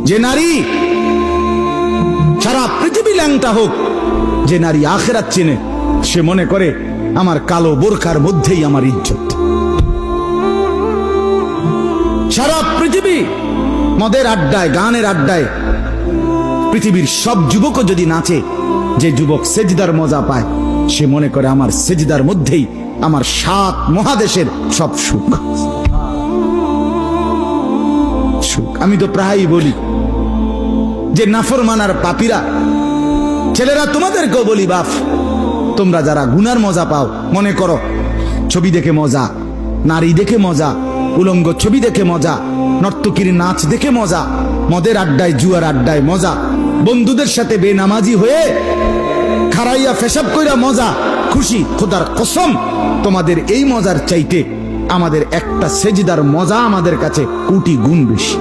যে নারী সারা পৃথিবী ল্যাংটা হোক, যে নারী আখিরাত চেনে, সে মনে করে আমার কালো বোরকার মধ্যেই আমার ইজ্জত। সারা পৃথিবী মদের আড্ডায়, গানের আড্ডায় পৃথিবীর সব যুবকও যদি নাচে, যে যুবক সেজদার মজা পায়, সে মনে করে আমার সেজদার মধ্যেই আমার 7 মহাদেশের সব সুখ। আমি তো প্রায়ই বলি যে নাফরমানার পাপীরা, ছেলেরা তোমাদেরকেও বলি, বাপ তোমরা যারা গুনার মজা পাও, মনে করো ছবি দেখে মজা, নারী দেখে মজা, উলঙ্গ ছবি দেখে মজা, নর্তকীর নাচ দেখে মজা, মদের আড্ডায় জুয়ার আড্ডায় মজা, বন্ধুদের সাথে বেনামাজি হয়ে খারাইয়া পেশাব কইরা মজা, খুশি। খোদার কসম, তোমাদের এই মজার চাইতে আমাদের একটা সেজদার মজা আমাদের কাছে কোটি গুণ বেশি।